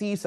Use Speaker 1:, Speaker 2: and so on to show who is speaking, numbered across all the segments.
Speaker 1: 30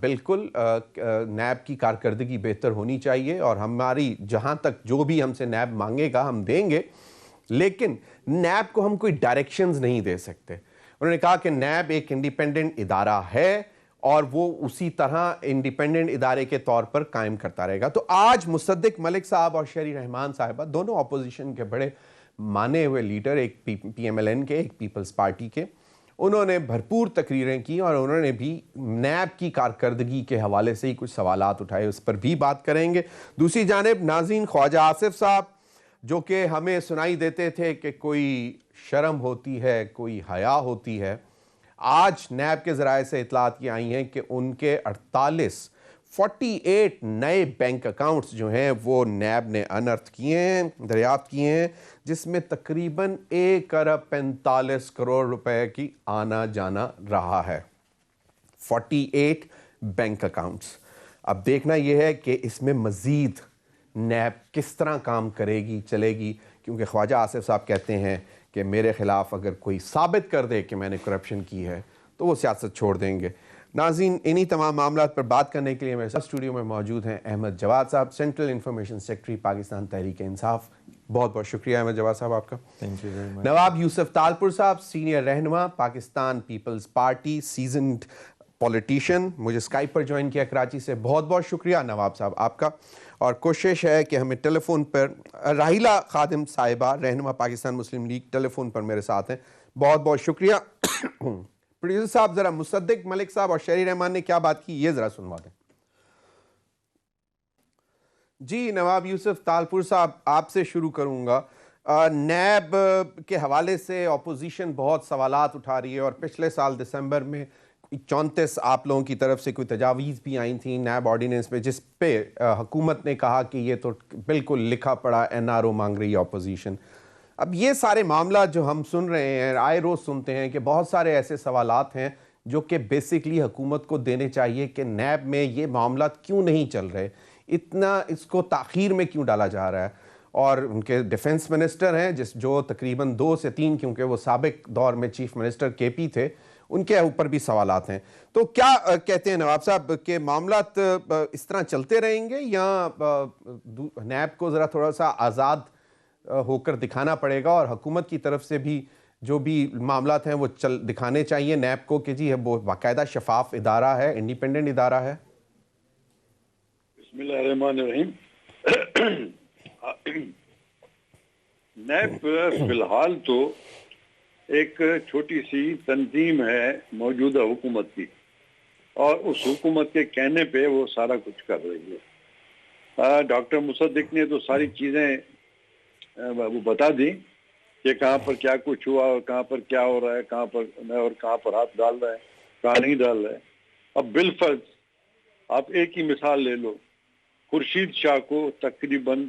Speaker 1: بالکل نیب کی کارکردگی بہتر ہونی چاہیے اور ہماری جہاں تک جو بھی ہم سے نیب مانگے گا ہم دیں گے، لیکن نیب کو ہم کوئی ڈائریکشنز نہیں دے سکتے۔ انہوں نے کہا کہ نیب ایک انڈیپینڈنٹ ادارہ ہے اور وہ اسی طرح انڈیپینڈنٹ ادارے کے طور پر قائم کرتا رہے گا۔ تو آج مصدق ملک صاحب اور شہری رحمان صاحبہ دونوں اپوزیشن کے بڑے مانے ہوئے لیڈر، ایک پی ایم ایل این کے، ایک پیپلز پارٹی کے، انہوں نے بھرپور تقریریں کی اور انہوں نے بھی نیب کی کارکردگی کے حوالے سے ہی کچھ سوالات اٹھائے، اس پر بھی بات کریں گے۔ دوسری جانب ناظرین، خواجہ آصف صاحب جو کہ ہمیں سنائی دیتے تھے کہ کوئی شرم ہوتی ہے، کوئی حیا ہوتی ہے، آج نیب کے ذرائع سے اطلاعات یہ آئی ہیں کہ ان کے 48 نئے بینک اکاؤنٹس جو ہیں وہ نیب نے انرتھ کیے ہیں، دریافت کیے ہیں، جس میں تقریباً 1.45 کروڑ روپے کی آنا جانا رہا ہے۔ 48 بینک اکاؤنٹس۔ اب دیکھنا یہ ہے کہ اس میں مزید نیب کس طرح کام کرے گی، چلے گی، کیونکہ خواجہ آصف صاحب کہتے ہیں کہ میرے خلاف اگر کوئی ثابت کر دے کہ میں نے کرپشن کی ہے تو وہ سیاست چھوڑ دیں گے۔ ناظرین، انہی تمام معاملات پر بات کرنے کے لیے میرے ساتھ اسٹوڈیو میں موجود ہیں احمد جواد صاحب، central information secretary, Pakistan Tehreek Insaf. بہت بہت شکریہ احمد جواد صاحب آپ کا۔ نواب یوسف تالپور صاحب، سینئر رہنما، پاکستان پیپلز پارٹی، سیزنڈ پولیٹیشین، مجھے اسکائپ پر جوائن کیا کراچی سے، بہت بہت شکریہ نواب صاحب آپ کا۔ اور کوشش ہے کہ ہمیں ٹیلی فون پر راحیلہ خادم صاحبہ، رہنما پاکستان مسلم لیگ، ٹیلی فون پر میرے ساتھ ہیں، بہت بہت شکریہ۔ پروڈیوسر صاحب ذرا مصدق ملک صاحب اور شہری رحمان نے کیا بات کی یہ ذرا سنوا دیں۔ جی نواب یوسف تالپور صاحب آپ سے شروع کروں گا۔ نیب کے حوالے سے اپوزیشن بہت سوالات اٹھا رہی ہے اور پچھلے سال دسمبر میں 34 آپ لوگوں کی طرف سے کوئی تجاویز بھی آئی تھیں نیب آرڈیننس پہ، جس پہ حکومت نے کہا کہ یہ تو بالکل لکھا پڑا این آر او مانگ رہی ہے اپوزیشن۔ اب یہ سارے معاملات جو ہم سن رہے ہیں، آئے روز سنتے ہیں کہ بہت سارے ایسے سوالات ہیں جو کہ بیسکلی حکومت کو دینے چاہیے کہ نیب میں یہ معاملات کیوں نہیں چل رہے، اتنا اس کو تاخیر میں کیوں ڈالا جا رہا ہے۔ اور ان کے ڈیفنس منسٹر ہیں جو تقریباً 2 سے 3، کیونکہ وہ سابق دور میں چیف منسٹر کے پی تھے، ان کے اوپر بھی سوالات ہیں۔ تو کیا کہتے ہیں نواب صاحب کہ معاملات اس طرح چلتے رہیں گے یا نیب کو ذرا تھوڑا سا آزاد ہو کر دکھانا پڑے گا اور حکومت کی طرف سے بھی جو بھی معاملات ہیں وہ دکھانے چاہیے نیب کو کہ جی وہ باقاعدہ شفاف ادارہ ہے، انڈیپینڈنٹ ادارہ ہے؟
Speaker 2: بسم اللہ الرحمن الرحیم۔ نیب فی الحال تو ایک چھوٹی سی تنظیم ہے موجودہ حکومت کی، اور اس حکومت کے کہنے پہ وہ سارا کچھ کر رہی ہے۔ ڈاکٹر مصدق نے تو ساری چیزیں وہ بتا دی کہ کہاں پر کیا کچھ ہوا اور کہاں پر کیا ہو رہا ہے، کہاں پر ہاتھ ڈال رہا ہے، کہاں نہیں ڈال رہا ہے۔ اب بالفرض آپ ایک ہی مثال لے لو، خورشید شاہ کو تقریباً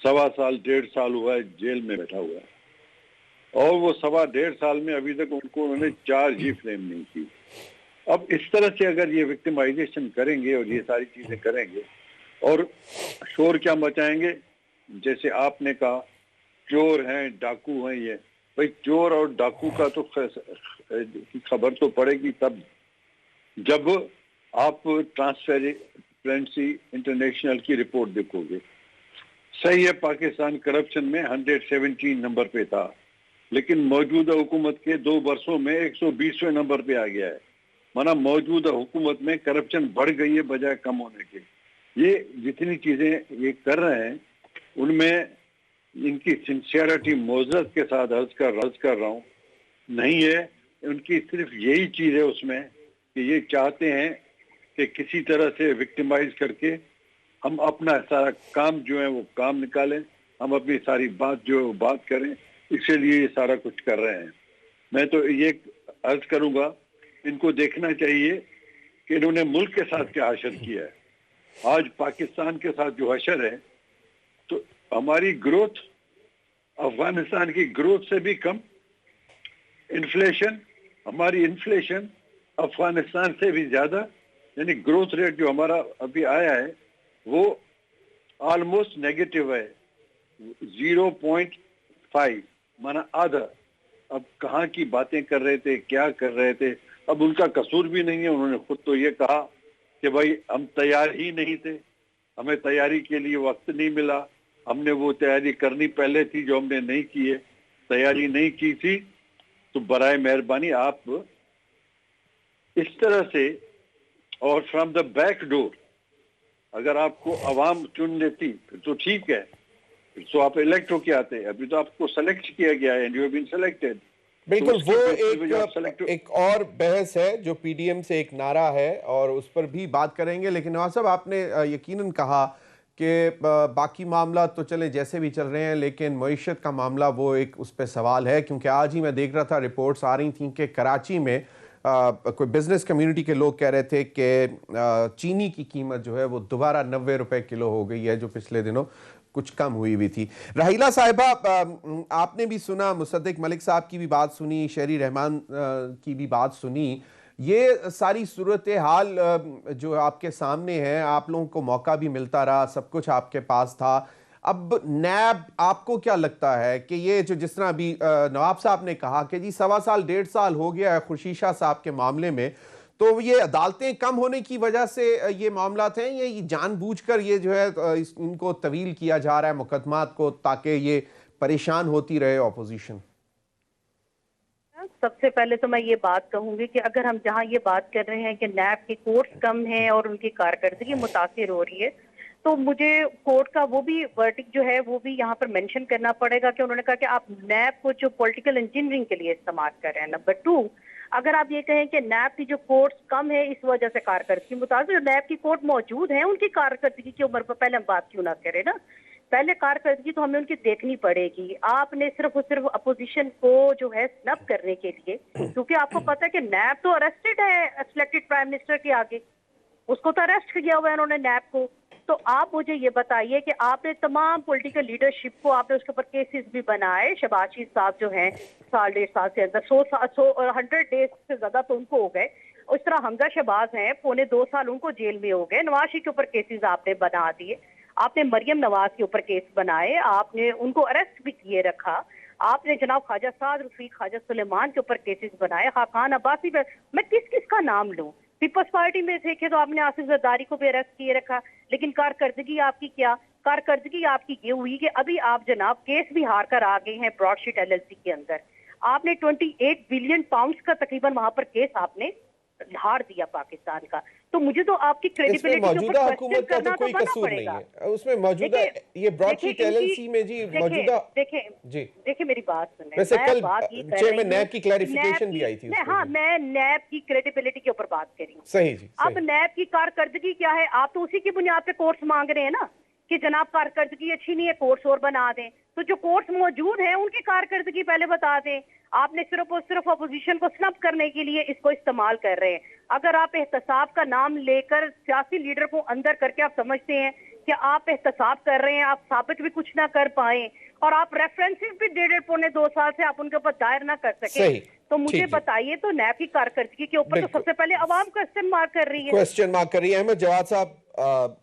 Speaker 2: 1.25 سال 1.5 سال ہوا ہے جیل میں بیٹھا ہوا ہے، اور وہ 1.5 سال میں ابھی تک ان کو انہوں نے چارج ہی فریم نہیں کی۔ اب اس طرح سے اگر یہ وکٹمائزیشن کریں گے اور یہ ساری چیزیں کریں گے اور شور کیا مچائیں گے، جیسے آپ نے کہا چور ہیں، ڈاکو ہیں، یہ بھائی چور اور ڈاکو کا تو خبر تو پڑے گی تب جب آپ ٹرانسپیرنسی انٹرنیشنل کی رپورٹ دیکھو گے۔ صحیح ہے پاکستان کرپشن میں 117 نمبر پہ تھا، لیکن موجودہ حکومت کے 2 برسوں میں 120ویں نمبر پہ آ گیا ہے، مانا موجودہ حکومت میں کرپشن بڑھ گئی ہے بجائے کم ہونے کے۔ یہ جتنی چیزیں یہ کر رہے ہیں ان میں ان کی سنسیئرٹی معذرت کے ساتھ عرض کر رہا ہوں نہیں ہے، ان کی صرف یہی چیز ہے اس میں کہ یہ چاہتے ہیں کہ کسی طرح سے وکٹمائز کر کے ہم اپنا سارا کام جو ہے وہ کام نکالیں، ہم اپنی ساری بات جو ہے وہ بات کریں، اسی لیے یہ سارا کچھ کر رہے ہیں۔ میں تو یہ عرض کروں گا ان کو دیکھنا چاہیے کہ انہوں نے ملک کے ساتھ کیا حشر کیا ہے۔ آج پاکستان کے ساتھ جو حشر ہے تو ہماری گروتھ افغانستان کی گروتھ سے بھی کم، انفلیشن ہماری انفلیشن افغانستان سے بھی زیادہ، یعنی گروتھ ریٹ جو ہمارا ابھی آیا ہے وہ آلموسٹ نیگیٹو ہے، 0.5 مانا آدھا۔ اب کہاں کی باتیں کر رہے تھے، کیا کر رہے تھے، اب ان کا قصور بھی نہیں ہے، انہوں نے خود تو یہ کہا کہ بھائی ہم تیار ہی نہیں تھے، ہمیں تیاری کے لیے وقت نہیں ملا، ہم نے وہ تیاری کرنی پہلے تھی جو ہم نے نہیں کی ہے، تیاری نہیں کی تھی، تو برائے مہربانی آپ اس طرح سے اور فرام دا بیک ڈور اگر آپ کو عوام چن لیتی پھر تو ٹھیک ہے، پھر تو آپ الیکٹ ہو کے آتے، ابھی تو آپ کو سلیکٹ کیا گیا ہے، and you have been selected.
Speaker 1: بالکل، وہ ایک اور بحث ہے جو پی ڈی ایم سے ایک نعرہ ہے اور اس پر بھی بات کریں گے. لیکن نواز صاحب، آپ نے یقیناً کہا کہ باقی معاملات تو چلے جیسے بھی چل رہے ہیں، لیکن معیشت کا معاملہ وہ ایک اس پہ سوال ہے، کیونکہ آج ہی میں دیکھ رہا تھا رپورٹس آ رہی تھیں کہ کراچی میں کوئی بزنس کمیونٹی کے لوگ کہہ رہے تھے کہ چینی کی قیمت جو ہے وہ دوبارہ 90 روپے کلو ہو گئی ہے، جو پچھلے دنوں کچھ کم ہوئی بھی تھی. راحیلہ صاحبہ، آپ نے بھی سنا، مصدق ملک صاحب کی بھی بات سنی، شہری رحمان کی بھی بات سنی. یہ ساری صورتحال جو آپ کے سامنے ہے، آپ لوگوں کو موقع بھی ملتا رہا، سب کچھ آپ کے پاس تھا. اب نیب، آپ کو کیا لگتا ہے کہ یہ جو جس طرح ابھی نواب صاحب نے کہا کہ جی 1.25 سال 1.5 سال ہو گیا ہے خورشید شاہ صاحب کے معاملے میں، تو یہ عدالتیں کم ہونے کی وجہ سے یہ معاملات ہیں، یہ جان بوجھ کر یہ جو ہے ان کو طویل کیا جا رہا ہے مقدمات کو، تاکہ یہ پریشان ہوتی رہے اپوزیشن؟
Speaker 3: سب سے پہلے تو میں یہ بات کہوں گی کہ اگر ہم جہاں یہ بات کر رہے ہیں کہ نیب کے کورٹس کم ہیں اور ان کی کارکردگی متاثر ہو رہی ہے، تو مجھے کورٹ کا وہ بھی ورڈکٹ جو ہے وہ بھی یہاں پر مینشن کرنا پڑے گا کہ انہوں نے کہا کہ آپ نیب کو جو پولیٹیکل انجینئرنگ کے لیے استعمال کر رہے ہیں. نمبر 2، اگر آپ یہ کہیں کہ نیب کی جو کورٹس کم ہے اس وجہ سے کارکردگی متاثر، جو نیب کی کورٹ موجود ہیں ان کی کارکردگی کی عمر پر پہلے ہم بات کیوں نہ کریں نا. پہلے کارکردگی تو ہمیں ان کی دیکھنی پڑے گی. آپ نے صرف اور صرف اپوزیشن کو جو ہے سنب کرنے کے لیے، کیونکہ آپ کو پتا ہے کہ نیب تو اریسٹڈ ہے سلیکٹڈ پرائم منسٹر کے آگے، اس کو تو اریسٹ کیا ہوا ہے انہوں نے نیب کو. تو آپ مجھے یہ بتائیے کہ آپ نے تمام پولیٹیکل لیڈرشپ کو آپ نے اس کے اوپر کیسز بھی بنائے. شہباز شریف صاحب جو ہیں 1.5 سال سے اندر 100 ڈیز سے زیادہ تو ان کو ہو گئے. اس طرح حمزہ شہباز ہیں 2.25 سال ان کو جیل میں ہو گئے. نواز شریف کے اوپر کیسز آپ نے بنا دیے. آپ نے مریم نواز کے اوپر کیس بنائے، آپ نے ان کو اریسٹ بھی کیے رکھا. آپ نے جناب خواجہ سعد رفیق، خواجہ سلیمان کے اوپر کیسز بنائے. خاقان عباسی پہ میں کس کس کا نام لوں؟ پیپلز پارٹی میں دیکھے تو آپ نے آصف زرداری کو بھی اریسٹ کیے رکھا. لیکن کارکردگی آپ کی کیا؟ کارکردگی آپ کی یہ ہوئی کہ ابھی آپ جناب کیس بھی ہار کر آ گئے ہیں براڈ شیٹ LLC کے اندر. آپ نے 28 بلین پاؤنڈز کا تقریباً وہاں پر کیس آپ نے ہار دیا پاکستان کا. تو مجھے تو آپ کی کریڈیبلٹی کے
Speaker 1: موجودہ
Speaker 3: اوپر
Speaker 1: حکومت کا تو کوئی قصور نہیں ہے اس میں. موجودہ یہ براڈ شیٹ LLC میں جی موجودہ
Speaker 3: دیکھیں میری بات سنیں.
Speaker 1: ویسے کل
Speaker 3: چیئرمین
Speaker 1: نیب کی کلیریفیکیشن بھی آئی تھی.
Speaker 3: ہاں، میں نیب کی کریڈیبلٹی کے اوپر بات کر رہی ہوں.
Speaker 1: صحیح جی.
Speaker 3: اب نیب کی کارکردگی کیا ہے؟ آپ تو اسی کی بنیاد پہ کورس مانگ رہے ہیں نا کہ جناب کارکردگی اچھی نہیں ہے، کورس اور بنا دیں. تو جو کورس موجود ہیں ان کی کارکردگی پہلے بتا دیں. آپ نے صرف اور صرف اپوزیشن کو سنب کرنے کے لیے اس کو استعمال کر رہے ہیں. اگر آپ احتساب کا نام لے کر سیاسی لیڈر کو اندر کر کے آپ سمجھتے ہیں کہ آپ احتساب کر رہے ہیں، آپ ثابت بھی کچھ نہ کر پائیں اور آپ ریفرنسز بھی 1.5-2 سال سے آپ ان کے اوپر دائر نہ کر سکیں، تو مجھے بتائیے تو نیب کی کارکردگی کے اوپر تو سب سے پہلے عوام کوسچن مارک کر رہی ہے.
Speaker 1: کوسچن مارک کر رہی ہے. احمد جواد صاحب،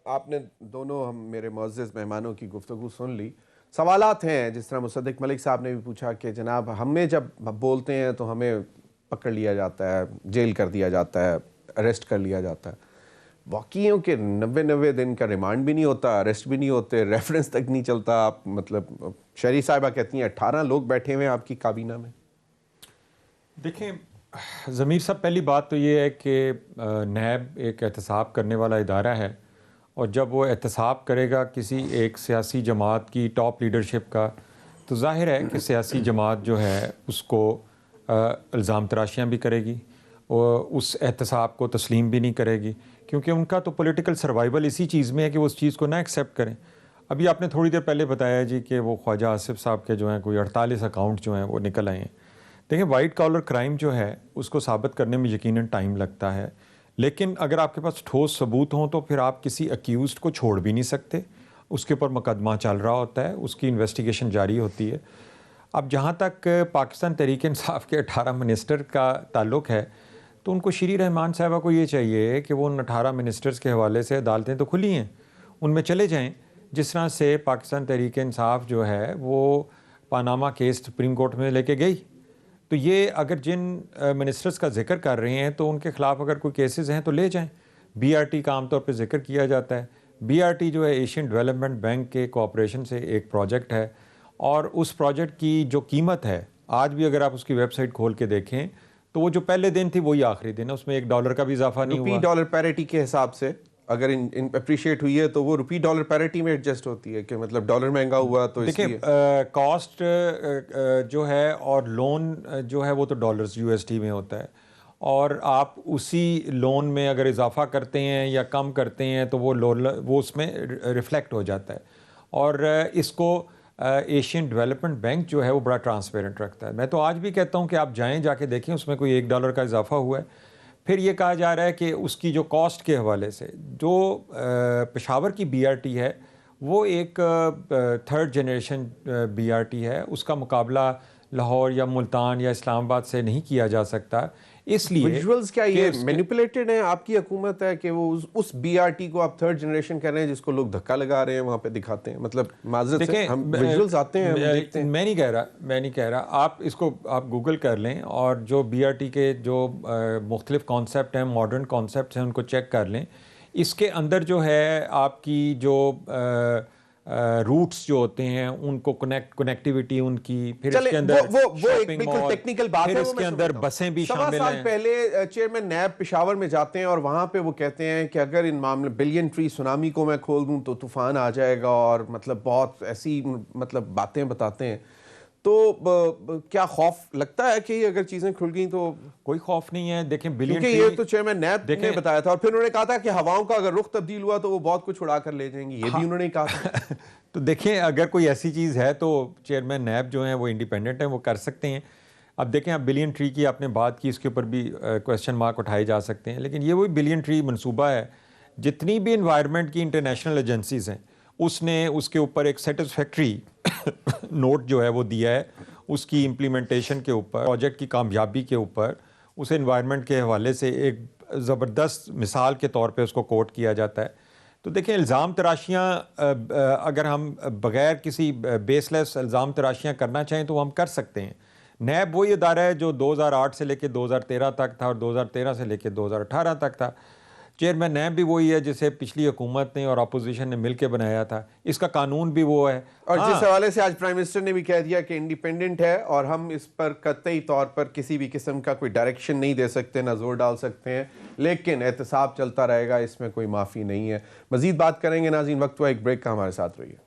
Speaker 1: آپ نے دونوں ہم میرے معزز مہمانوں کی گفتگو سن لی. سوالات ہیں جس طرح مصدق ملک صاحب نے بھی پوچھا کہ جناب ہمیں جب بولتے ہیں تو ہمیں پکڑ لیا جاتا ہے، جیل کر دیا جاتا ہے، اریسٹ کر لیا جاتا ہے. واقعیوں کے 90 دن کا ریمانڈ بھی نہیں ہوتا، اریسٹ بھی نہیں ہوتے، ریفرنس تک نہیں چلتا. آپ مطلب شہری صاحبہ کہتی ہیں 18 لوگ بیٹھے ہوئے ہیں آپ کی کابینہ میں.
Speaker 4: دیکھیں ضمیر صاحب، پہلی بات تو یہ ہے کہ نیب ایک احتساب کرنے والا ادارہ ہے، اور جب وہ احتساب کرے گا کسی ایک سیاسی جماعت کی ٹاپ لیڈرشپ کا، تو ظاہر ہے کہ سیاسی جماعت جو ہے اس کو الزام تراشیاں بھی کرے گی اور اس احتساب کو تسلیم بھی نہیں کرے گی، کیونکہ ان کا تو پولیٹیکل سروائیول اسی چیز میں ہے کہ وہ اس چیز کو نہ ایکسیپٹ کریں. ابھی آپ نے تھوڑی دیر پہلے بتایا جی کہ وہ خواجہ آصف صاحب کے جو ہیں کوئی 48 اکاؤنٹ جو ہیں وہ نکل آئے ہیں. دیکھیں وائٹ کالر کرائم جو ہے اس کو ثابت کرنے میں یقیناً ٹائم لگتا ہے، لیکن اگر آپ کے پاس ٹھوس ثبوت ہوں تو پھر آپ کسی اکیوزڈ کو چھوڑ بھی نہیں سکتے. اس کے اوپر مقدمہ چل رہا ہوتا ہے، اس کی انویسٹیگیشن جاری ہوتی ہے. اب جہاں تک پاکستان تحریک انصاف کے 18 منسٹر کا تعلق ہے، تو ان کو شیری رحمان صاحبہ کو یہ چاہیے کہ وہ ان 18 منسٹرز کے حوالے سے عدالتیں تو کھلی ہیں، ان میں چلے جائیں. جس طرح سے پاکستان تحریک انصاف جو ہے وہ پاناما کیس سپریم کورٹ میں لے کے گئی، تو یہ اگر جن منسٹرز کا ذکر کر رہے ہیں تو ان کے خلاف اگر کوئی کیسز ہیں تو لے جائیں. بی آر ٹی کا عام طور پہ ذکر کیا جاتا ہے. بی آر ٹی جو ہے ایشین ڈیولپمنٹ بینک کے کوآپریشن سے ایک پروجیکٹ ہے, اور اس پروجیکٹ کی جو قیمت ہے آج بھی اگر آپ اس کی ویب سائٹ کھول کے دیکھیں تو وہ جو پہلے دن تھی وہی آخری دن ہے, اس میں $1 کا بھی اضافہ نہیں ہوا.
Speaker 1: روپی ڈالر پیریٹی کے حساب سے اگر اپریشیٹ ہوئی ہے تو وہ روپی ڈالر پیریٹی میں ایڈجسٹ ہوتی ہے کہ مطلب ڈالر مہنگا ہوا تو اس لیے
Speaker 4: کاسٹ جو ہے اور لون جو ہے وہ تو ڈالرز USD میں ہوتا ہے, اور آپ اسی لون میں اگر اضافہ کرتے ہیں یا کم کرتے ہیں تو وہ اس میں ریفلیکٹ ہو جاتا ہے. اور اس کو ایشین ڈیولپمنٹ بینک جو ہے وہ بڑا ٹرانسپیرنٹ رکھتا ہے. میں تو آج بھی کہتا ہوں کہ آپ جائیں جا کے دیکھیں اس میں کوئی $1 کا اضافہ ہوا ہے. پھر یہ کہا جا رہا ہے کہ اس کی جو کاسٹ کے حوالے سے جو پشاور کی BRT ہے وہ ایک 3rd جنریشن BRT ہے, اس کا مقابلہ لاہور یا ملتان یا اسلام آباد سے نہیں کیا جا سکتا. اس لیے
Speaker 1: ویژولز کیا یہ مینیپولیٹڈ ہیں؟ آپ کی حکومت ہے کہ وہ اس BRT کو آپ 3rd جنریشن کر رہے ہیں جس کو لوگ دھکا لگا رہے ہیں وہاں پہ دکھاتے ہیں, مطلب معذرت سے ہم ویژولز آتے ہیں ہم دیکھتے ہیں.
Speaker 4: میں نہیں کہہ رہا آپ اس کو آپ گوگل کر لیں اور جو BRT کے جو مختلف کانسیپٹ ہیں, ماڈرن کانسیپٹس ہیں, ان کو چیک کر لیں. اس کے اندر جو ہے آپ کی جو روٹس جو ہوتے ہیں ان کو کنیکٹیوٹی ان کی, پھر اس کے اندر
Speaker 1: وہ ایک بالکل ٹیکنیکل بات ہے,
Speaker 4: پھر اس کے اندر بسیں بھی شامل ہیں.
Speaker 1: 1.25 سال پہلے چیئرمین نیب پشاور میں جاتے ہیں اور وہاں پہ وہ کہتے ہیں کہ اگر ان معاملے بلین ٹری سونامی کو میں کھول دوں تو طوفان آ جائے گا, اور مطلب بہت ایسی مطلب باتیں بتاتے ہیں. تو کیا خوف لگتا ہے کہ اگر چیزیں کھل گئیں تو؟
Speaker 4: کوئی خوف نہیں ہے. دیکھیں بلین
Speaker 1: کیونکہ یہ تو چیئرمین نیب نے بتایا تھا, اور پھر انہوں نے کہا تھا کہ ہواؤں کا اگر رخ تبدیل ہوا تو وہ بہت کچھ اڑا کر لے جائیں گی, یہ بھی انہوں نے کہا تھا.
Speaker 4: تو دیکھیں اگر کوئی ایسی چیز ہے تو چیئرمین نیب جو ہیں وہ انڈیپینڈنٹ ہیں, وہ کر سکتے ہیں. اب دیکھیں اب بلین ٹری کی آپ نے بات کی, اس کے اوپر بھی کویسچن مارک اٹھائے جا سکتے ہیں, لیکن یہ وہی بلین ٹری منصوبہ ہے. جتنی بھی انوائرمنٹ کی انٹرنیشنل ایجنسیز ہیں اس نے اس کے اوپر ایک سیٹسفیکٹری نوٹ جو ہے وہ دیا ہے اس کی امپلیمنٹیشن کے اوپر, پروجیکٹ کی کامیابی کے اوپر. اسے انوائرمنٹ کے حوالے سے ایک زبردست مثال کے طور پہ اس کو کوٹ کیا جاتا ہے. تو دیکھیں الزام تراشیاں اگر ہم بغیر کسی بیس لیس الزام تراشیاں کرنا چاہیں تو وہ ہم کر سکتے ہیں. نیب وہی ادارہ ہے جو 2008 سے لے کے 2013 تک تھا اور 2013 سے لے کے 2018 تک تھا. چیئرمین نیب بھی وہی ہے جسے پچھلی حکومت نے اور اپوزیشن نے مل کے بنایا تھا. اس کا قانون بھی وہ ہے,
Speaker 1: اور جس حوالے سے آج پرائم منسٹر نے بھی کہہ دیا کہ انڈیپینڈنٹ ہے اور ہم اس پر قطعی طور پر کسی بھی قسم کا کوئی ڈائریکشن نہیں دے سکتے, نہ زور ڈال سکتے ہیں, لیکن احتساب چلتا رہے گا, اس میں کوئی معافی نہیں ہے. مزید بات کریں گے ناظرین, وقت ہوا ایک بریک کا, ہمارے ساتھ رہیے.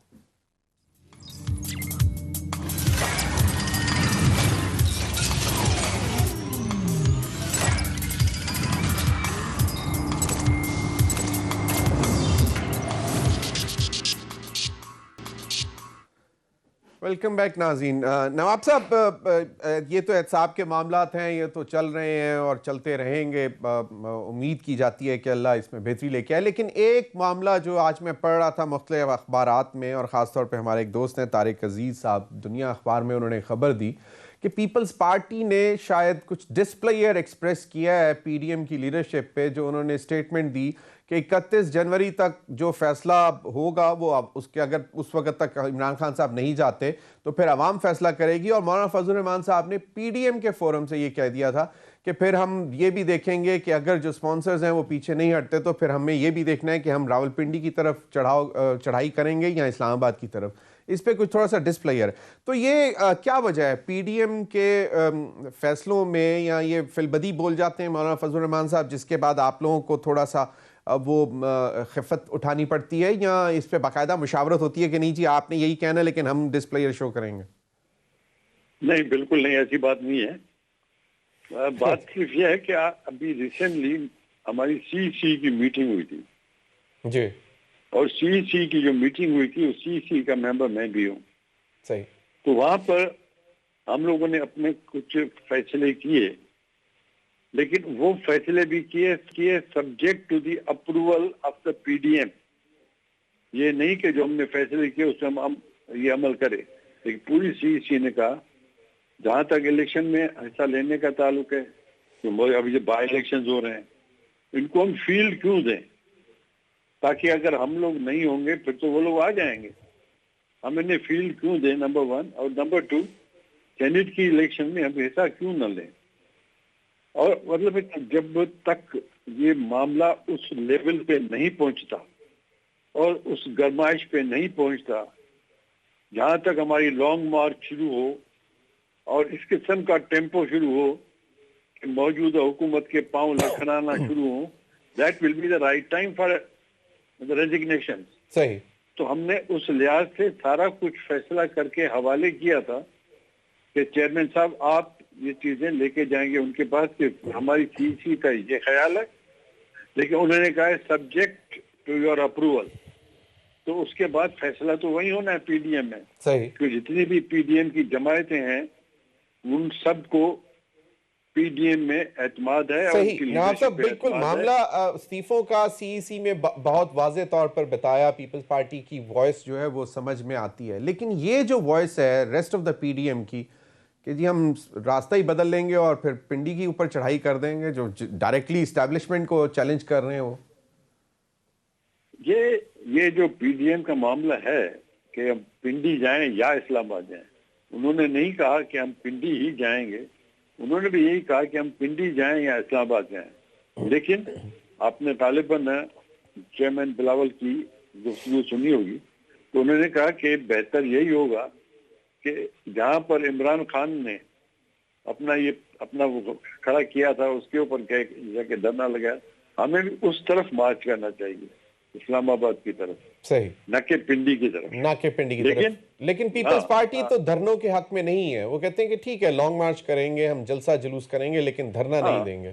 Speaker 1: ویلکم بیک ناظرین. نواب صاحب, یہ تو احتساب کے معاملات ہیں, یہ تو چل رہے ہیں اور چلتے رہیں گے. امید کی جاتی ہے کہ اللہ اس میں بہتری لے کے آئے, لیکن ایک معاملہ جو آج میں پڑھ رہا تھا مختلف اخبارات میں, اور خاص طور پہ ہمارے ایک دوست ہیں طارق عزیز صاحب, دنیا اخبار میں انہوں نے خبر دی کہ پیپلز پارٹی نے شاید کچھ ڈسپلیئر ایکسپریس کیا ہے PDM کی لیڈرشپ پہ, جو انہوں نے اسٹیٹمنٹ دی کہ 31 جنوری تک جو فیصلہ ہوگا وہ اس کے اگر اس وقت تک عمران خان صاحب نہیں جاتے تو پھر عوام فیصلہ کرے گی. اور مولانا فضل الرحمان صاحب نے PDM کے فورم سے یہ کہہ دیا تھا کہ پھر ہم یہ بھی دیکھیں گے کہ اگر جو سپانسرز ہیں وہ پیچھے نہیں ہٹتے تو پھر ہمیں یہ بھی دیکھنا ہے کہ ہم راولپنڈی کی طرف چڑھائی کریں گے یا اسلام آباد کی طرف. اس پہ کچھ تھوڑا سا ڈسپلیئر. تو یہ کیا وجہ ہے PDM کے فیصلوں میں, یا یہ فلبدی بول جاتے ہیں مولانا فضل الرحمان صاحب جس کے بعد آپ لوگوں کو تھوڑا سا وہ خفت اٹھانی پڑتی ہے, یا اس پہ باقاعدہ مشاورت ہوتی ہے کہ نہیں جی آپ نے یہی کہنا ہے لیکن ہم ڈسپلیئر شو کریں گے؟
Speaker 2: نہیں, بالکل نہیں, ایسی بات نہیں ہے. بات صرف یہ ہے کہ ابھی ریسنٹلی ہماری CEC کی میٹنگ ہوئی تھی
Speaker 1: جی,
Speaker 2: اور CEC کی جو میٹنگ ہوئی تھی اس CEC کا ممبر میں بھی ہوں.
Speaker 1: صحیح.
Speaker 2: تو وہاں پر ہم لوگوں نے اپنے کچھ فیصلے کیے, لیکن وہ فیصلے بھی کیے subject to the approval of the PDM. یہ نہیں کہ جو ہم نے فیصلے کیے اس میں ہم یہ عمل کرے, لیکن پوری CEC نے کہا جہاں تک الیکشن میں حصہ لینے کا تعلق ہے, تو ابھی جو بائی الیکشنز ہو رہے ہیں ان کو ہم فیلڈ کیوں دیں, تاکہ اگر ہم لوگ نہیں ہوں گے پھر تو وہ لوگ آ جائیں گے. ہم انہیں فیلڈ کیوں دیں, نمبر 1. اور نمبر 2, سینٹ کی الیکشن میں ہم حصہ کیوں نہ لیں؟ اور مطلب جب تک یہ معاملہ اس لیول پہ نہیں پہنچتا اور اس گرمائش پہ نہیں پہنچتا، جہاں تک ہماری لانگ مارچ شروع ہو اور اس قسم کا ٹیمپو شروع ہو کہ موجودہ حکومت کے پاؤں لکھڑانا شروع ہوں، that will be the right time for resignation.
Speaker 1: صحیح.
Speaker 2: تو ہم نے اس لحاظ سے سارا کچھ فیصلہ کر کے حوالے کیا تھا کہ چیئرمین صاحب آپ یہ چیزیں لے کے جائیں گے ان کے پاس کہ ہماری سی کا یہ خیال ہے، لیکن انہوں نے کہا ہے سبجیکٹ ٹو یور اپروول. تو اس کے بعد فیصلہ تو وہی ہونا ہے پی ڈی ایم میں.
Speaker 1: صحیح.
Speaker 2: کہ جتنی بھی پی ڈی ایم کی جماعتیں ہیں ان سب کو پی ڈی ایم میں اعتماد ہے.
Speaker 1: صحیح نواب صاحب، بالکل معاملہ استعفوں کا سی سی میں بہت واضح طور پر بتایا، پیپلز پارٹی کی وائس جو ہے وہ سمجھ میں آتی ہے، لیکن یہ جو وائس ہے rest of the P D M کی کہ جی ہم راستہ ہی بدل لیں گے اور پھر پنڈی کی اوپر چڑھائی کر دیں گے، جو ڈائریکٹلی اسٹیبلشمنٹ کو چیلنج کر رہے ہیں، وہ
Speaker 2: یہ جو پی ڈی ایم کا معاملہ ہے کہ ہم پنڈی جائیں یا اسلام آباد جائیں، انہوں نے نہیں کہا کہ ہم پنڈی ہی جائیں گے، انہوں نے بھی یہی کہا کہ ہم پنڈی جائیں یا اسلام آباد جائیں. لیکن آپ نے غالباً چیئرمین بلاول کی گفتگو سنی ہوگی تو انہوں نے کہا کہ بہتر یہی ہوگا کہ جہاں پر عمران خان نے اپنا وہ کھڑا کیا تھا اس کے اوپر جا کے دھرنا لگایا، ہمیں بھی اس طرف مارچ کرنا چاہیے، اسلام آباد کی طرف.
Speaker 1: صحیح.
Speaker 2: نہ کہ پنڈی کی طرف.
Speaker 1: نہ کہ پنڈی کی طرف. لیکن پیپلز پارٹی تو دھرنوں کے حق میں نہیں ہے، وہ کہتے ہیں کہ ٹھیک ہے لانگ مارچ کریں گے، ہم جلسہ جلوس کریں گے، لیکن دھرنا نہیں دیں گے.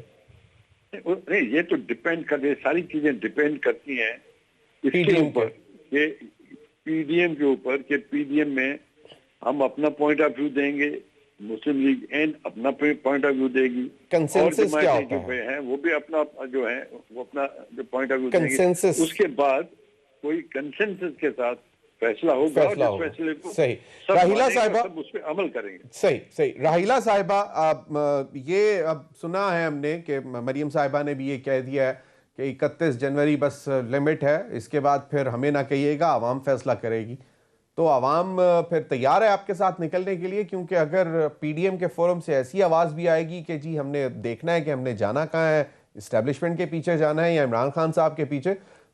Speaker 2: نہیں، یہ تو ڈیپینڈ کرتے، ساری چیزیں ڈیپینڈ کرتی ہیں اس کے اوپر کہ پی ڈی ایم کے اوپر کہ پی ڈی ایم میں ہم اپنا پوائنٹ آف ویو دیں گے، مسلم لیگ اینڈ اپنا پوائنٹ آف ویو دے گی، اور جماعتیں جو ہیں وہ بھی اپنا جو ہے وہ اپنا جو پوائنٹ آف ویو دیں گے. اس کے بعد کوئی کنسنسس کے ساتھ فیصلہ ہوگا اور جس فیصلے کو
Speaker 1: راحیلہ صاحبہ
Speaker 2: سب اس پہ عمل کریں گے.
Speaker 1: صحیح. راحیلہ صاحبہ، یہ اب سنا ہے ہم نے کہ مریم صاحبہ نے بھی یہ کہہ دیا ہے کہ 31 جنوری بس لمٹ ہے، اس کے بعد پھر ہمیں نہ کہیے گا، عوام فیصلہ کرے گی. تو عوام پھر تیار ہے آپ کے ساتھ نکلنے کے لیے؟ کیونکہ اگر پی ڈی ایم کے فورم سے ایسی آواز بھی آئے گی کہ جی ہم نے دیکھنا ہے کہ ہم نے جانا کہاں ہے، اسٹیبلشمنٹ کے پیچھے جانا ہے یا عمران خان صاحب کے پیچھے،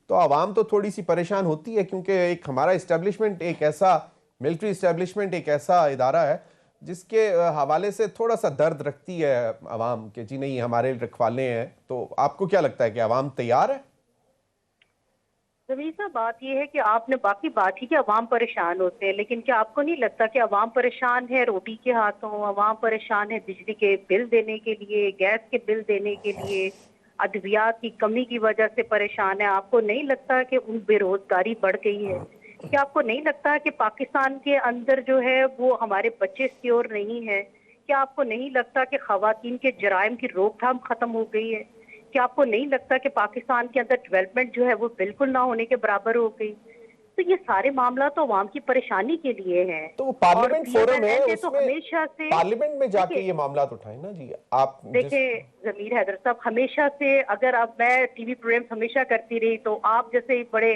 Speaker 1: تو عوام تو تھوڑی سی پریشان ہوتی ہے، کیونکہ ایک ہمارا اسٹیبلشمنٹ ایک ایسا ملٹری اسٹیبلشمنٹ ایک ایسا ادارہ ہے جس کے حوالے سے تھوڑا سا درد رکھتی ہے عوام کہ جی نہیں ہمارے رکھوالے ہیں. تو آپ کو کیا لگتا ہے کہ عوام تیار ہے؟
Speaker 3: زمین صاحب، بات یہ ہے کہ آپ نے باقی بات ہی کہ عوام پریشان ہوتے ہیں، لیکن کیا آپ کو نہیں لگتا کہ عوام پریشان ہے روٹی کے ہاتھوں، عوام پریشان ہے بجلی کے بل دینے کے لیے، گیس کے بل دینے کے لیے، ادویات کی کمی کی وجہ سے پریشان ہے؟ آپ کو نہیں لگتا کہ ان بے روزگاری بڑھ گئی ہے؟ کیا آپ کو نہیں لگتا کہ پاکستان کے اندر جو ہے وہ ہمارے بچے سیکیور نہیں ہے؟ کیا آپ کو نہیں لگتا کہ خواتین کے جرائم کی روک تھام ختم ہو گئی ہے؟ کیا آپ کو نہیں لگتا کہ پاکستان کے اندر ڈیولپمنٹ جو ہے وہ بالکل نہ ہونے کے برابر ہو گئی؟ تو یہ سارے معاملات تو عوام کی پریشانی کے لیے ہیں.
Speaker 1: تو وہ پارلیمنٹ فورم ہے، اس میں
Speaker 3: ہمیشہ سے
Speaker 1: پارلیمنٹ میں جا کے یہ معاملات اٹھائیں نا جی. آپ
Speaker 3: دیکھیں ضمیر حیدر صاحب، ہمیشہ سے اگر اب میں ٹی وی پروگرامز ہمیشہ کرتی رہی تو آپ جیسے بڑے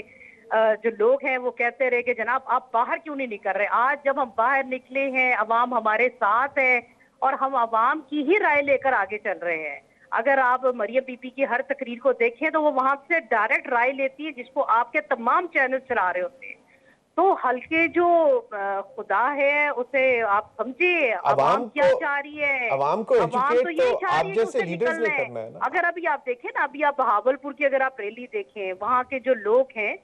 Speaker 3: جو لوگ ہیں وہ کہتے رہے کہ جناب آپ باہر کیوں نہیں نکل رہے. آج جب ہم باہر نکلے ہیں، عوام ہمارے ساتھ ہے اور ہم عوام کی ہی رائے لے کر آگے چل رہے ہیں. اگر آپ مریم بی بی کی ہر تقریر کو دیکھیں تو وہ وہاں سے ڈائریکٹ رائے لیتی ہے جس کو آپ کے تمام چینل چلا رہے ہوتے ہیں. تو حلقے جو خدا ہے اسے آپ سمجھے عوام کیا چاہ رہی ہے.
Speaker 1: عوام کو ایجوکیٹ تو آپ جیسے لیڈرز نے کرنا ہے نا.
Speaker 3: اگر ابھی آپ دیکھیں نا، ابھی آپ بہاولپور کی اگر آپ ریلی دیکھیں، وہاں کے جو لوگ ہیں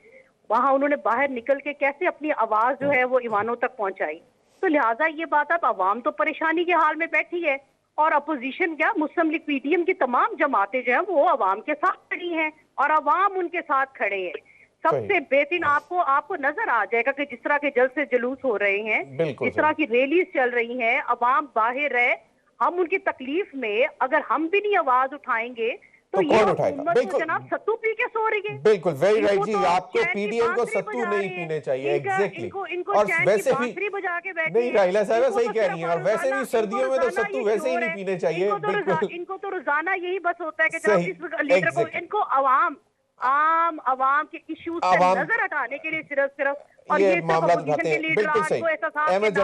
Speaker 3: وہاں انہوں نے باہر نکل کے کیسے اپنی آواز جو ہے وہ ایوانوں تک پہنچائی. تو لہٰذا یہ بات اب عوام تو پریشانی کے حال میں بیٹھی ہے، اور اپوزیشن کیا مسلم لیگ پی ٹی ایم کی تمام جماعتیں جو ہیں وہ عوام کے ساتھ کھڑی ہیں اور عوام ان کے ساتھ کھڑے ہیں. سب سے بہترین آپ کو نظر آ جائے گا کہ جس طرح کے جلسے جلوس ہو رہے ہیں، جس طرح کی ریلیز چل رہی ہیں، عوام باہر ہے. ہم ان کی تکلیف میں اگر ہم بھی نہیں آواز اٹھائیں گے تو یہ حکومت تو جناب ستو پی کے سو رہی ہے.
Speaker 1: بالکل ویری رائٹ جی. آپ کو پی ڈی ایم کو ستو نہیں پینے چاہیے. ایگزیکٹلی. اور ویسے بھی نہیں، راحیلہ صاحبہ صحیح کہہ رہی ہیں، اور ویسے بھی سردیوں میں تو ستو ویسے ہی نہیں پینے چاہیے.
Speaker 3: ان کو تو روزانہ یہی بس ہوتا ہے کہ جناب اس لیڈر کو، ان کو عوام عام عوام کے ایشوز سے نظر ہٹانے کے لیے صرف اور یہ
Speaker 1: معاملات اٹھاتے ہیں. بالکل صحیح. احمد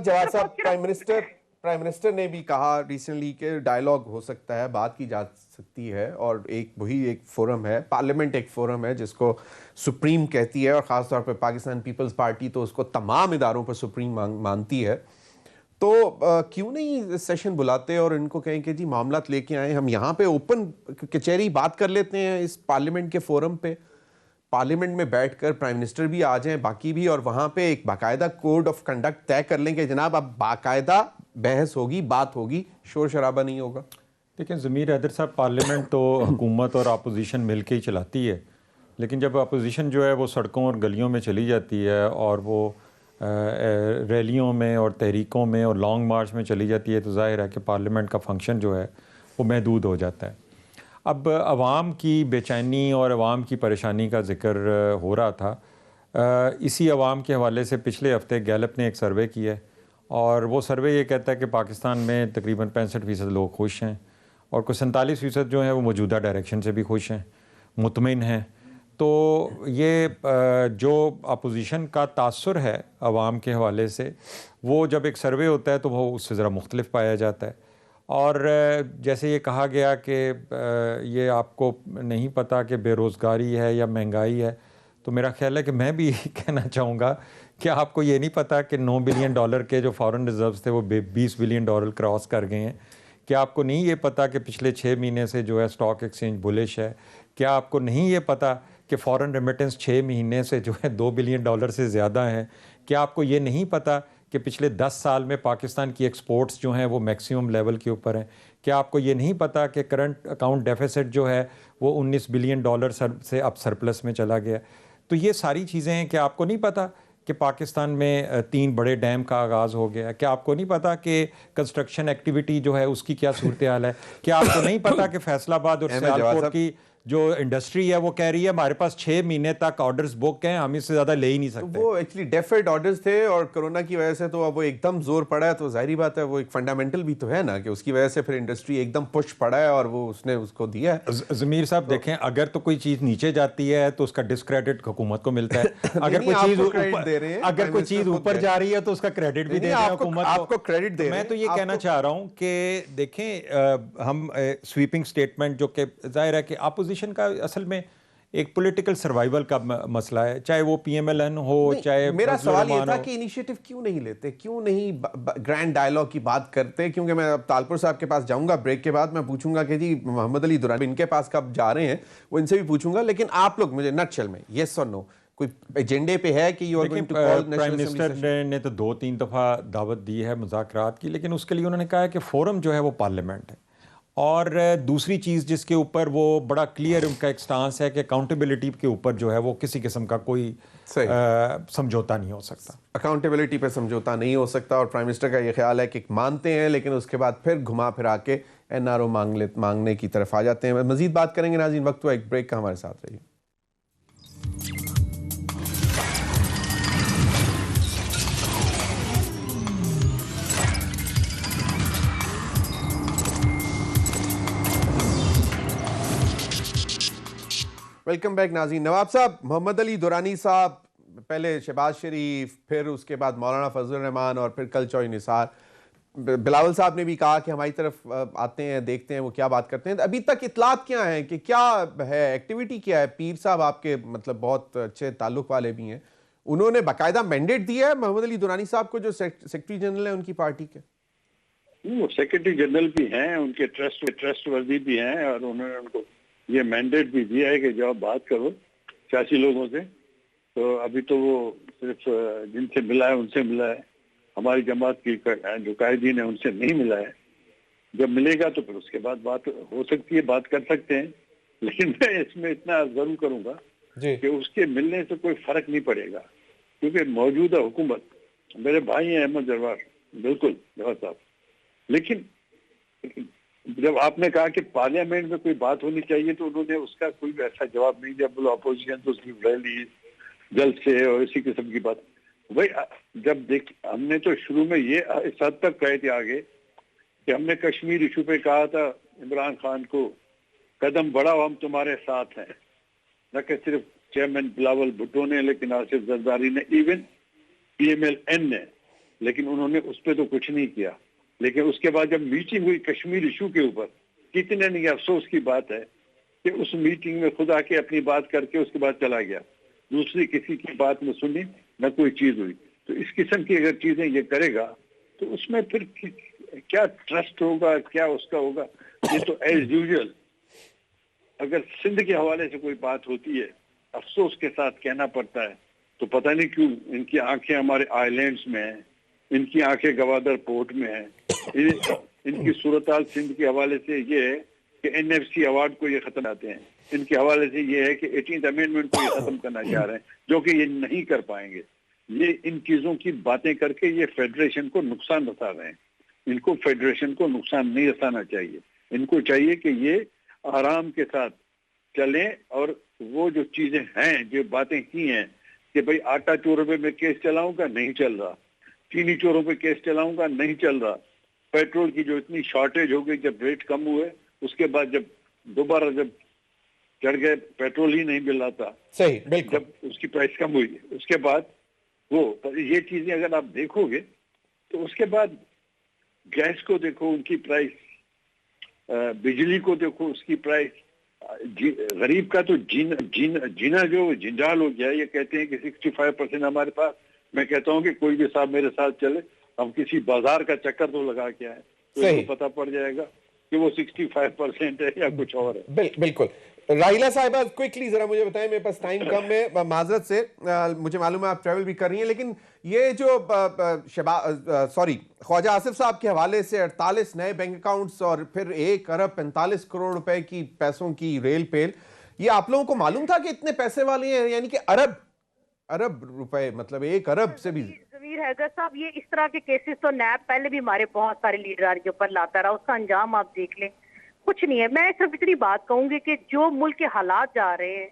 Speaker 1: جواد صاحب پرائم منسٹر نے بھی کہا ریسنٹلی کہ ڈائیلاگ ہو سکتا ہے, بات کی جا سکتی ہے, اور وہی ایک فورم ہے, پارلیمنٹ ایک فورم ہے جس کو سپریم کہتی ہے, اور خاص طور پہ پاکستان پیپلز پارٹی تو اس کو تمام اداروں پر سپریم مانتی ہے. تو کیوں نہیں سیشن بلاتے اور ان کو کہیں کہ جی معاملات لے کے آئیں, ہم یہاں پہ اوپن کچہری بات کر لیتے ہیں اس پارلیمنٹ کے فورم پہ, پارلیمنٹ میں بیٹھ کر پرائم منسٹر بھی آ جائیں, باقی بھی, اور وہاں پہ ایک باقاعدہ کوڈ آف کنڈکٹ طے کر لیں کہ جناب اب باقاعدہ بحث ہوگی, بات ہوگی, شور شرابہ نہیں ہوگا.
Speaker 4: دیکھیں ضمیر حیدر صاحب, پارلیمنٹ تو حکومت اور اپوزیشن مل کے ہی چلاتی ہے, لیکن جب اپوزیشن جو ہے وہ سڑکوں اور گلیوں میں چلی جاتی ہے اور وہ ریلیوں میں اور تحریکوں میں اور لانگ مارچ میں چلی جاتی ہے, تو ظاہر ہے کہ پارلیمنٹ کا فنکشن جو ہے وہ محدود ہو جاتا ہے. اب عوام کی بے چینی اور عوام کی پریشانی کا ذکر ہو رہا تھا. اسی عوام کے حوالے سے پچھلے ہفتے گیلپ نے ایک سروے کیا ہے, اور وہ سروے یہ کہتا ہے کہ پاکستان میں تقریباً 65% لوگ خوش ہیں, اور کوئی 47% جو ہیں وہ موجودہ ڈائریکشن سے بھی خوش ہیں, مطمئن ہیں. تو یہ جو اپوزیشن کا تاثر ہے عوام کے حوالے سے, وہ جب ایک سروے ہوتا ہے تو وہ اس سے ذرا مختلف پایا جاتا ہے. اور جیسے یہ کہا گیا کہ یہ آپ کو نہیں پتہ کہ بے روزگاری ہے یا مہنگائی ہے, تو میرا خیال ہے کہ میں بھی کہنا چاہوں گا کہ آپ کو یہ نہیں پتہ کہ $9 بلین کے جو فارن ریزروز تھے وہ $20 بلین کراس کر گئے ہیں. کیا آپ کو نہیں یہ پتہ کہ پچھلے 6 مہینے سے جو ہے اسٹاک ایکسچینج بلش ہے؟ کیا آپ کو نہیں یہ پتہ کہ فارن ریمیٹنس 6 مہینے سے جو ہے $2 بلین سے زیادہ ہیں؟ کیا آپ کو یہ نہیں پتہ کہ پچھلے 10 سال میں پاکستان کی ایکسپورٹس جو ہیں وہ میکسیمم لیول کے اوپر ہیں؟ کیا آپ کو یہ نہیں پتہ کہ کرنٹ اکاؤنٹ ڈیفیسٹ جو ہے وہ $19 بلین سے اب سرپلس میں چلا گیا؟ تو یہ ساری چیزیں ہیں. کہ آپ کو نہیں پتہ کہ پاکستان میں 3 بڑے ڈیم کا آغاز ہو گیا؟ کیا آپ کو نہیں پتہ کہ کنسٹرکشن ایکٹیویٹی جو ہے اس کی کیا صورتحال ہے؟ کیا آپ کو نہیں پتہ کہ فیصل آباد اور سیالکوٹ کی جو انڈسٹری ہے وہ کہہ رہی ہے ہمارے پاس 6 مہینے تک آرڈرز بک ہیں, ہم اس سے زیادہ لے ہی نہیں سکتے؟
Speaker 1: وہ ایکچولی ڈیفرڈ آرڈرز تھے, اور کرونا کی وجہ سے تو اب وہ ایک دم زور پڑا ہے, تو ظاہری بات ہے وہ ایک فنڈامنٹل بھی تو ہے نا کہ اس کی وجہ سے پھر انڈسٹری ایک دم پش پڑا ہے, اور وہ اس نے اس کو دیا ہے.
Speaker 4: ضمیر صاحب دیکھیں, اگر تو کوئی چیز نیچے جاتی ہے تو اس کا ڈسکریڈٹ حکومت کو ملتا ہے, اگر کوئی چیز اوپر جا رہی ہے تو اس کا کریڈٹ بھی دے رہے ہیں حکومت
Speaker 1: آپ کو کریڈٹ دے رہے ہیں.
Speaker 4: میں تو یہ کہنا چاہ رہا ہوں کہ دیکھیں, ہم سویپنگ سٹیٹمنٹ جو کہ ظاہر ہے کہ اپوزیشن کا اصل میں ایک پولیٹیکل سروائیول کا مسئلہ ہے, چاہے وہ پی ایم ایل این ہو, چاہے
Speaker 1: میرا سوال یہ تھا کہ انیشیٹو کیوں نہیں لیتے, کیوں نہیں گرینڈ ڈائیلاگ کی بات کرتے؟ کیونکہ میں اب تالپور صاحب کے پاس جاؤں گا بریک کے بعد, میں پوچھوں گا کہ جی محمد علی درانی ان کے پاس کب جا رہے ہیں, وہ ان سے بھی پوچھوں گا. لیکن آپ لوگ مجھے نٹ چل میں یس اور نو کوئی ایجنڈے پہ ہے کہ you are going to call
Speaker 4: prime minister نے تو 2-3 دفعہ دعوت دی ہے مذاکرات کی, لیکن اس کے لیے انہوں نے کہا ہے کہ فورم جو ہے وہ پارلیمنٹ ہے. اور دوسری چیز جس کے اوپر وہ بڑا کلیئر ان کا ایک سٹانس ہے کہ اکاؤنٹیبلٹی کے اوپر جو ہے وہ کسی قسم کا کوئی سمجھوتا نہیں ہو سکتا,
Speaker 1: اکاؤنٹیبلٹی پہ سمجھوتا نہیں ہو سکتا. اور پرائم منسٹر کا یہ خیال ہے کہ مانتے ہیں, لیکن اس کے بعد پھر گھما پھرا کے این آر او مانگنے کی طرف آ جاتے ہیں. مزید بات کریں گے ناظرین, وقت ہوا ایک بریک کا, ہمارے ساتھ رہیے. ویلکم بیک ناظرین. نواب صاحب, محمد علی درانی صاحب, پہلے شہباز شریف, پھر اس کے بعد مولانا فضل الرحمان, اور پھر کل چوئی نثار. بلاول صاحب نے بھی کہا کہ ہماری طرف آتے ہیں, دیکھتے ہیں وہ کیا بات کرتے ہیں. ابھی تک اطلاعات کیا ہیں کہ کیا ہے, ایکٹیویٹی کیا ہے؟ پیر صاحب آپ کے مطلب بہت اچھے تعلق والے بھی ہیں, انہوں نے باقاعدہ مینڈیٹ دیا ہے محمد علی درانی صاحب کو جو سیکرٹری جنرل ہیں ان کی پارٹی کے؟
Speaker 2: وہ سیکرٹری جنرل بھی ہیں, ان کے ٹرسٹ ورزی بھی ہیں, اور انہوں نے ان کو یہ مینڈیٹ بھی دیا ہے کہ جب آپ بات کرو سیاسی لوگوں سے. تو ابھی تو وہ صرف جن سے ملا ہے ان سے ملا ہے, ہماری جماعت کی جو قائدین ہیں ان سے نہیں ملا ہے. جب ملے گا تو پھر اس کے بعد بات ہو سکتی ہے, بات کر سکتے ہیں. لیکن میں اس میں اتنا ضرور کروں گا کہ اس کے ملنے سے کوئی فرق نہیں پڑے گا, کیونکہ موجودہ حکومت, میرے بھائی ہیں احمد جواد, بالکل جواد صاحب, لیکن جب آپ نے کہا کہ پارلیمنٹ میں کوئی بات ہونی چاہیے تو انہوں نے اس کا کوئی ایسا جواب نہیں دیا. بولو اپوزیشن تو صرف ریلی جلد سے اور اسی قسم کی بات. بھائی جب ہم نے تو شروع میں یہ اس حد تک کہے تھے آگے کہ ہم نے کشمیر ایشو پہ کہا تھا عمران خان کو قدم بڑھاؤ ہم تمہارے ساتھ ہیں. نہ کہ صرف چیئرمین بلاول بھٹو نے, لیکن آصف زرداری نے, ایون PMLN نے, لیکن انہوں نے اس پہ تو کچھ نہیں کیا. لیکن اس کے بعد جب میٹنگ ہوئی کشمیر ایشو کے اوپر, کتنے نہیں افسوس کی بات ہے کہ اس میٹنگ میں خود آ کے اپنی بات کر کے اس کے بعد چلا گیا, دوسری کسی کی بات میں سنی نہ کوئی چیز ہوئی. تو اس قسم کی اگر چیزیں یہ کرے گا تو اس میں پھر کیا ٹرسٹ ہوگا, کیا اس کا ہوگا. یہ تو ایز یوزل اگر سندھ کے حوالے سے کوئی بات ہوتی ہے افسوس کے ساتھ کہنا پڑتا ہے, تو پتہ نہیں کیوں ان کی آنکھیں ہمارے آئی لینڈز میں ہیں, ان کی آنکھیں گوادر پورٹ میں ہیں. ان کی صورتحال سندھ کے حوالے سے یہ ہے کہ NFC ایوارڈ کو یہ ختم آتے ہیں, ان کے حوالے سے یہ ہے کہ 18th امینڈمنٹ کو یہ ختم کرنا چاہ رہے ہیں, جو کہ یہ نہیں کر پائیں گے. یہ ان چیزوں کی باتیں کر کے یہ فیڈریشن کو نقصان رسا رہے ہیں. ان کو فیڈریشن کو نقصان نہیں رسانا چاہیے. ان کو چاہیے کہ یہ آرام کے ساتھ چلیں, اور وہ جو چیزیں ہیں, جو باتیں کی ہیں کہ بھئی آٹا چوروں پہ میں کیس چلاؤں گا, نہیں چل رہا. چینی چوروں پہ کیس چلاؤں گا, نہیں چل رہا. پیٹرول کی جو اتنی شارٹیج ہو گئی, جب ریٹ کم ہوئے اس کے بعد جب دوبارہ جب چڑھ گئے, پیٹرول ہی نہیں مل رہا تھا,
Speaker 1: صحیح بالکل,
Speaker 2: جب اس کی پرائس کم ہوئی اس کے بعد وہ یہ چیزیں اگر آپ دیکھو گے تو اس کے بعد گیس کو دیکھو ان کی پرائس, بجلی کو دیکھو اس کی پرائس. غریب کا تو جینا جو جنجال ہو گیا. یہ کہتے ہیں کہ 65% ہمارے پاس. میں کہتا ہوں کہ کوئی بھی صاحب میرے ساتھ چلے, ہم کسی بازار کا چکر تو لگا کے آئے, تو ان کو پتہ پڑ جائے گا کہ وہ 65% ہے یا کچھ اور ہے.
Speaker 1: بالکل. راحیلہ صاحبہ کوئکلی ذرا مجھے بتائیں, میرے پاس ٹائم کم ہے, معذرت سے, مجھے معلوم ہے آپ ٹریول بھی کر رہی ہیں, لیکن یہ جو خواجہ آصف صاحب کے حوالے سے 48 نئے بینک اکاؤنٹس اور پھر 1 ارب 45 کروڑ روپے کی پیسوں کی ریل پیل, یہ آپ لوگوں کو معلوم تھا کہ اتنے پیسے والے ہیں, یعنی کہ ارب روپے, مطلب 1 ارب سے بھی.
Speaker 3: ضمیر حیدر صاحب, یہ اس طرح کے کیسز تو نیب پہلے بھی ہمارے بہت سارے لیڈران کے اوپر لاتا رہا, اس کا انجام آپ دیکھ لیں, کچھ نہیں ہے. میں صرف اتنی بات کہوں گی کہ جو ملک کے حالات جا رہے ہیں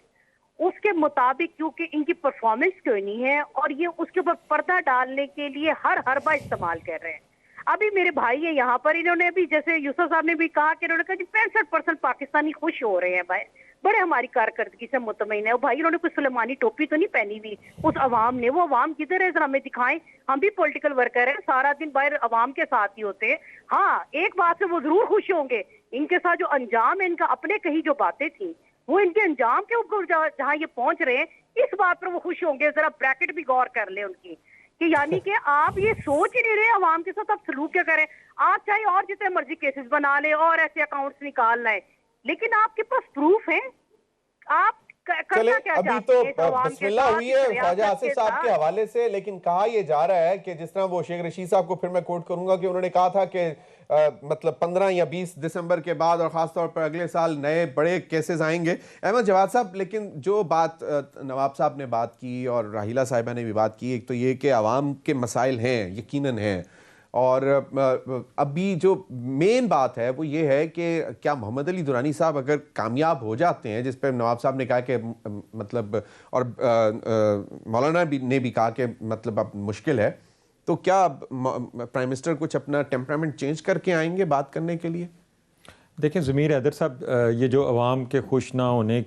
Speaker 3: اس کے مطابق, کیونکہ ان کی پرفارمنس کیوں نہیں ہے, اور یہ اس کے اوپر پردہ ڈالنے کے لیے ہر حربہ استعمال کر رہے ہیں. ابھی میرے بھائی ہیں یہاں پر, انہوں نے بھی جیسے یوسف صاحب نے بھی کہا کہ انہوں نے کہا کہ 65% پاکستانی خوش ہو رہے ہیں بھائی, بڑے ہماری کارکردگی سے مطمئن ہے. اور بھائی انہوں نے کوئی سلیمانی ٹوپی تو نہیں پہنی ہوئی اس عوام نے, وہ عوام کدھر ہے ذرا ہمیں دکھائیں. ہم بھی پولیٹیکل ورکر ہیں, سارا دن باہر عوام کے ساتھ ہی ہوتے ہیں. ہاں ایک بات سے وہ ضرور خوش ہوں گے, ان کے ساتھ جو انجام ہے ان کا, اپنے کہیں جو باتیں تھیں وہ ان کے انجام کے اوپر جہاں یہ پہنچ رہے ہیں, اس بات پر وہ خوش ہوں گے. ذرا بریکٹ بھی غور کر لیں ان کی, کہ یعنی کہ آپ یہ سوچ ہی نہیں رہے عوام کے ساتھ آپ سلوک کیا کریں. آپ چاہے اور جتنے مرضی کیسز بنا لیں اور ایسے اکاؤنٹس نکال لائیں, لیکن آپ کے پاس پروف ہے. آپ
Speaker 1: چلے ابھی تو بسم اللہ ہوئی ہے خواجہ آصف صاحب کے حوالے سے, لیکن کہا یہ جا رہا ہے کہ جس طرح وہ شیخ رشید صاحب کو پھر میں کوٹ کروں گا کہ انہوں نے کہا تھا کہ مطلب 15 یا 20 دسمبر کے بعد اور خاص طور پر اگلے سال نئے بڑے کیسز آئیں گے. احمد جواد صاحب, لیکن جو بات نواب صاحب نے بات کی اور راحیلہ صاحبہ نے بھی بات کی, ایک تو یہ کہ عوام کے مسائل ہیں, یقیناً ہیں, اور ابھی جو مین بات ہے وہ یہ ہے کہ کیا محمد علی درانی صاحب اگر کامیاب ہو جاتے ہیں, جس پہ نواب صاحب نے کہا کہ مطلب, اور مولانا نے بھی کہا کہ مطلب اب مشکل ہے, تو کیا پرائم منسٹر کچھ اپنا ٹیمپرامنٹ چینج کر کے آئیں گے بات کرنے کے لیے؟
Speaker 4: دیکھیں ضمیر حیدر صاحب, یہ جو عوام کے خوش نہ ہونے,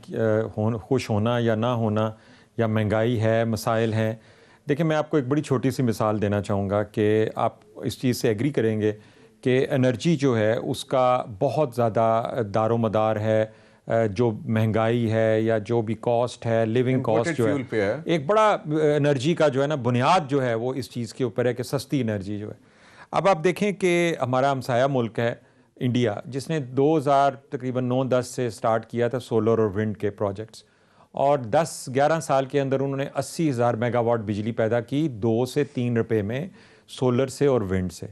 Speaker 4: خوش ہونا یا نہ ہونا, یا مہنگائی ہے, مسائل ہیں, دیکھیں میں آپ کو ایک بڑی چھوٹی سی مثال دینا چاہوں گا کہ آپ اس چیز سے ایگری کریں گے کہ انرجی جو ہے اس کا بہت زیادہ دار و مدار ہے, جو مہنگائی ہے یا جو بھی کاسٹ ہے, لیونگ کاسٹ جو ہے, ایک بڑا انرجی کا جو ہے نا بنیاد جو ہے وہ اس چیز کے اوپر ہے کہ سستی انرجی جو ہے. اب آپ دیکھیں کہ ہمارا ہمسایہ ملک ہے انڈیا, جس نے 2000 تقریباً 9-10 سے سٹارٹ کیا تھا سولر اور ونڈ کے پروجیکٹس, اور 10-11 سال کے اندر انہوں نے 80,000 میگا واٹ بجلی پیدا کی 2 سے 3 روپے میں, سولر سے اور ونڈ سے.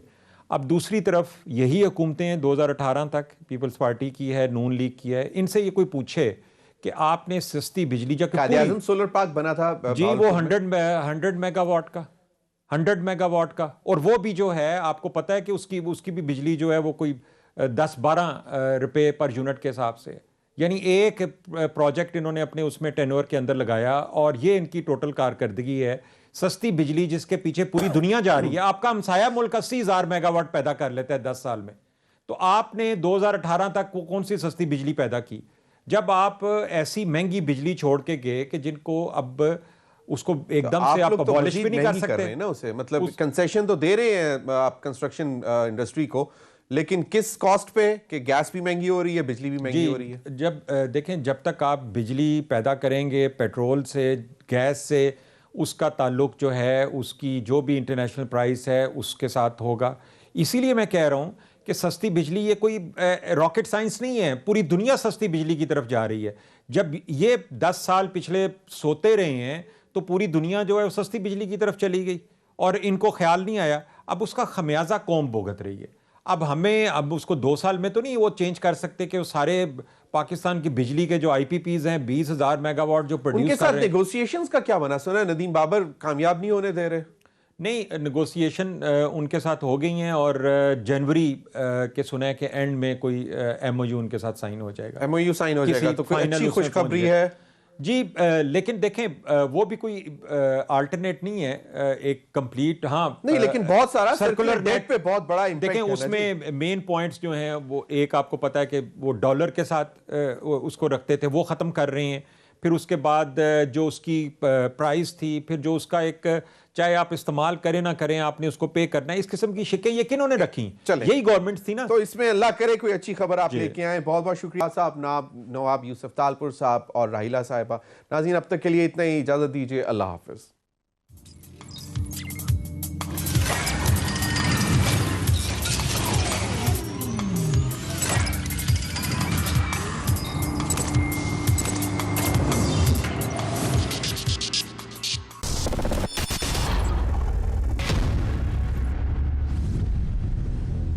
Speaker 4: اب دوسری طرف یہی حکومتیں 2018 تک پیپلز پارٹی کی ہے, نون لیگ کی ہے, ان سے یہ کوئی پوچھے کہ آپ نے سستی بجلی, جب
Speaker 1: قائد اعظم سولر پارک بنا تھا
Speaker 4: جی وہ 100 میگا واٹ کا, 100 میگا واٹ کا, اور وہ بھی جو ہے آپ کو پتہ ہے کہ اس کی بھی بجلی جو ہے وہ کوئی 10-12 روپے پر یونٹ کے حساب سے, یعنی ایک پروجیکٹ انہوں نے اپنے اس میں ٹینور کے اندر لگایا, اور یہ ان کی ٹوٹل کارکردگی ہے. سستی بجلی جس کے پیچھے پوری دنیا جا رہی ہے, آپ کا ہمسایہ ملک 80,000 میگا واٹ پیدا کر لیتا ہے 10 سال میں, تو آپ نے 2018 تک وہ کون سی سستی بجلی پیدا کی؟ جب آپ ایسی مہنگی بجلی چھوڑ کے گئے کہ جن کو اب اس کو ایک دم سے آپ ابالش بھی نہیں کر سکتے
Speaker 1: نا اسے، مطلب کنسیشن تو دے رہے ہیں آپ کنسٹرکشن انڈسٹری کو، لیکن کس کاسٹ پہ کہ گیس بھی مہنگی ہو رہی ہے، بجلی بھی مہنگی ہو رہی ہے.
Speaker 4: جب دیکھیں جب تک آپ بجلی پیدا کریں گے پیٹرول سے، گیس سے، اس کا تعلق جو ہے اس کی جو بھی انٹرنیشنل پرائس ہے اس کے ساتھ ہوگا. اسی لیے میں کہہ رہا ہوں کہ سستی بجلی یہ کوئی راکٹ سائنس نہیں ہے، پوری دنیا سستی بجلی کی طرف جا رہی ہے. جب یہ 10 سال پچھلے سوتے رہے ہیں تو پوری دنیا جو ہے وہ سستی بجلی کی طرف چلی گئی اور ان کو خیال نہیں آیا. اب اس کا خمیازہ قوم بھگت رہی ہے. اب اس کو 2 سال میں تو نہیں وہ چینج کر سکتے کہ وہ سارے پاکستان کی بجلی کے جو IPPs ہیں 20,000 میگا واٹ جو
Speaker 1: ان
Speaker 4: پروڈیوس
Speaker 1: کے
Speaker 4: کر
Speaker 1: ساتھ
Speaker 4: رہے ہیں.
Speaker 1: نیگوسیشنز کا کیا بنا؟ سنا ہے ندیم بابر کامیاب نہیں ہونے دے رہے.
Speaker 4: نہیں، نیگوسیشن ان کے ساتھ ہو گئی ہیں اور جنوری کے سنے کے اینڈ میں کوئی MOU ان کے ساتھ سائن ہو جائے گا.
Speaker 1: MOU سائن ہو جائے گا تو کوئی اچھی خوشخبری ہے.
Speaker 4: جی لیکن دیکھیں وہ بھی کوئی آلٹرنیٹ نہیں ہے ایک کمپلیٹ. ہاں
Speaker 1: نہیں، لیکن بہت سارا سرکولر ڈیٹ پہ بہت بڑا امپیکٹ ہے.
Speaker 4: دیکھیں اس میں مین پوائنٹس جو ہیں وہ ایک آپ کو پتا ہے کہ وہ ڈالر کے ساتھ اس کو رکھتے تھے، وہ ختم کر رہے ہیں. پھر اس کے بعد جو اس کی پرائز تھی، پھر جو اس کا ایک چاہے آپ استعمال کریں نہ کریں آپ نے اس کو پے کرنا ہے، اس قسم کی شکیں یہ کنہوں نے رکھی؟ یہی گورنمنٹ تھی نا.
Speaker 1: تو اس میں اللہ کرے کوئی اچھی خبر آپ لے کے آئیں. بہت بہت شکریہ صاحب، نواب یوسف تالپور صاحب اور راحیلہ صاحبہ. ناظرین اب تک کے لیے اتنا ہی، اجازت دیجیے. اللہ حافظ.